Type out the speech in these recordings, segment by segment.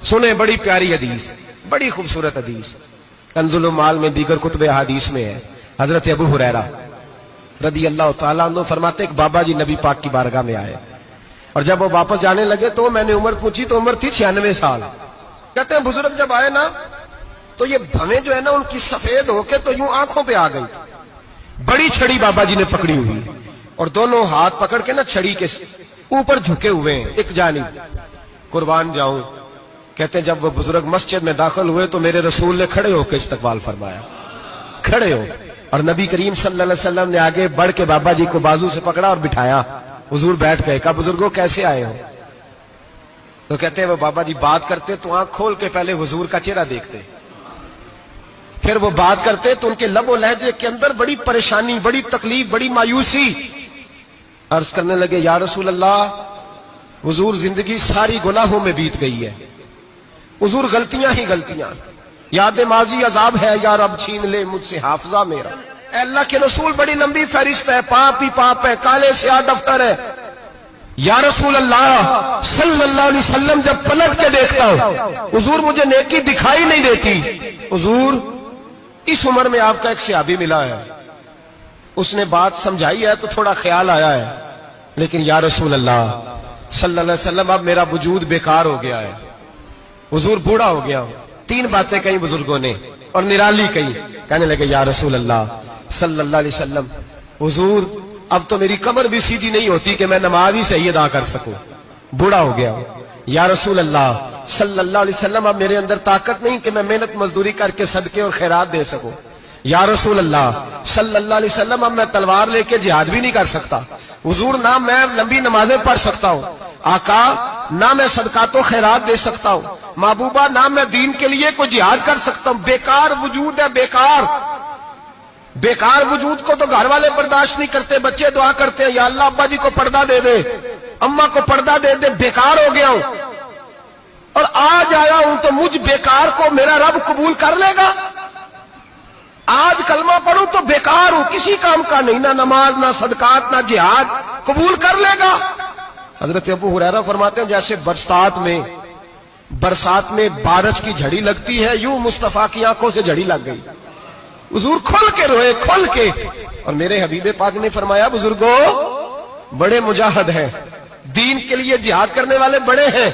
سنیں بڑی پیاری حدیث، بڑی خوبصورت حدیث، کنزُ المال میں دیگر کتب احادیث میں ہے۔ حضرت ابو ہریرہ رضی اللہ تعالیٰ عنہ فرماتے ایک بابا جی نبی پاک کی بارگاہ میں آئے، اور جب وہ واپس جانے لگے تو میں نے عمر پوچھی تو عمر تھی 96 سال۔ کہتے ہیں بزرگ جب آئے نا تو یہ بھویں جو ہے نا ان کی سفید ہو کے تو یوں آنکھوں پہ آ گئی، بڑی چھڑی بابا جی نے پکڑی ہوئی اور دونوں ہاتھ پکڑ کے نا چھڑی کے اوپر جھکے ہوئے ہیں ایک جانب، قربان جاؤں۔ کہتے ہیں جب وہ بزرگ مسجد میں داخل ہوئے تو میرے رسول نے کھڑے ہو کے استقبال فرمایا، کھڑے ہو، اور نبی کریم صلی اللہ علیہ وسلم نے آگے بڑھ کے بابا جی کو بازو سے پکڑا اور بٹھایا۔ حضور بیٹھ گئے، کہا بزرگوں کیسے آئے ہو؟ تو کہتے ہیں وہ بابا جی بات کرتے تو آنکھ کھول کے پہلے حضور کا چہرہ دیکھتے، پھر وہ بات کرتے تو ان کے لب و لہجے کے اندر بڑی پریشانی، بڑی تکلیف، بڑی مایوسی۔ عرض کرنے لگے یا رسول اللہ، حضور زندگی ساری گناہوں میں بیت گئی ہے، حضور غلطیاں ہی غلطیاں، یاد ماضی عذاب ہے، یا رب چھین لے مجھ سے حافظہ میرا۔ اے اللہ کے رسول بڑی لمبی فہرست ہے، پاپ ہی پاپ ہے، کالے سیاہ دفتر ہے۔ یا رسول اللہ صلی اللہ علیہ وسلم جب پلٹ کے دیکھتا ہوں حضور مجھے نیکی دکھائی نہیں دیتی۔ حضور اس عمر میں آپ کا ایک صحابی ملا ہے، اس نے بات سمجھائی ہے تو تھوڑا خیال آیا ہے، لیکن یا رسول اللہ صلی اللہ علیہ وسلم اب میرا وجود بیکار ہو گیا ہے، حضور بوڑھا ہو گیا ہوں۔ 3 باتیں کہیں بزرگوں نے اور نرالی کہیں، کہنے لگے یا رسول اللہ صلی اللہ علیہ وسلم، حضور اب تو میری کمر بھی سیدھی نہیں ہوتی کہ میں نماز ہی صحیح ادا کر سکوں، بوڑھا ہو گیا ہوں۔ یا رسول اللہ صلی اللہ علیہ وسلم اب میرے اندر طاقت نہیں کہ میں محنت مزدوری کر کے صدقے اور خیرات دے سکوں۔ یا رسول اللہ صلی اللہ علیہ وسلم اب میں تلوار لے کے جہاد بھی نہیں کر سکتا، حضور نہ میں لمبی نمازیں پڑھ سکتا ہوں، آقا نہ میں صدقات و خیرات دے سکتا ہوں، محبوبہ نہ میں دین کے لیے کوئی جہاد کر سکتا ہوں، بیکار وجود ہے، بیکار۔ بیکار وجود کو تو گھر والے برداشت نہیں کرتے، بچے دعا کرتے ہیں یا اللہ ابا جی کو پردہ دے دے، اماں کو پردہ دے دے، بیکار ہو گیا ہوں اور آج آیا ہوں تو مجھ بیکار کو میرا رب قبول کر لے گا؟ آج کلمہ پڑھوں تو بیکار ہوں، کسی کام کا نہیں، نہ نماز نہ صدقات نہ جہاد، قبول کر لے گا؟ حضرت ابو ہریرہ فرماتے ہیں جیسے برسات میں بارش کی جھڑی لگتی ہے، یوں مصطفیٰ کی آنکھوں سے جھڑی لگ گئی، حضور کھل کے روئے، کھل کے۔ اور میرے حبیب پاک نے فرمایا بزرگوں بڑے مجاہد ہیں، دین کے لیے جہاد کرنے والے بڑے ہیں،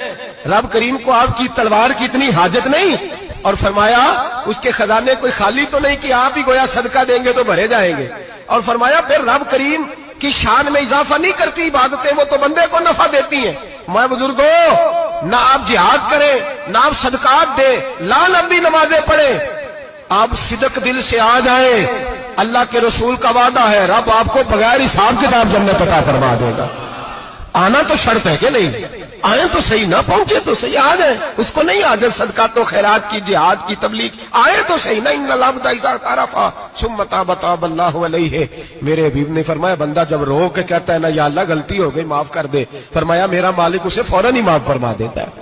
رب کریم کو آپ کی تلوار کی اتنی حاجت نہیں، اور فرمایا اس کے خزانے کوئی خالی تو نہیں کہ آپ ہی گویا صدقہ دیں گے تو بھرے جائیں گے، اور فرمایا پھر رب کریم کی شان میں اضافہ نہیں کرتی عبادتیں، وہ تو بندے کو نفع دیتی ہیں۔ میں بزرگوں نہ آپ جہاد کریں نہ آپ صدقات دیں، لا لمبی نمازیں پڑھیں، آپ صدق دل سے آ جائیں، اللہ کے رسول کا وعدہ ہے رب آپ کو بغیر حساب کتاب جنت عطا فرما دے گا۔ آنا تو شرط ہے کہ نہیں؟ آئیں تو صحیح، نہ پہنچے تو صحیح، آ جائیں، اس کو نہیں آ جائے صدقات و خیرات کی، جہاد کی تبلیغ، آئے تو صحیح، نہ ان العبد اذا اعترف ثم تاب تاب اللہ علیہ۔ میرے حبیب نے فرمایا بندہ جب رو کے کہتا ہے نا یا اللہ غلطی ہو گئی معاف کر دے، فرمایا میرا مالک اسے فوراً ہی معاف فرما دیتا ہے۔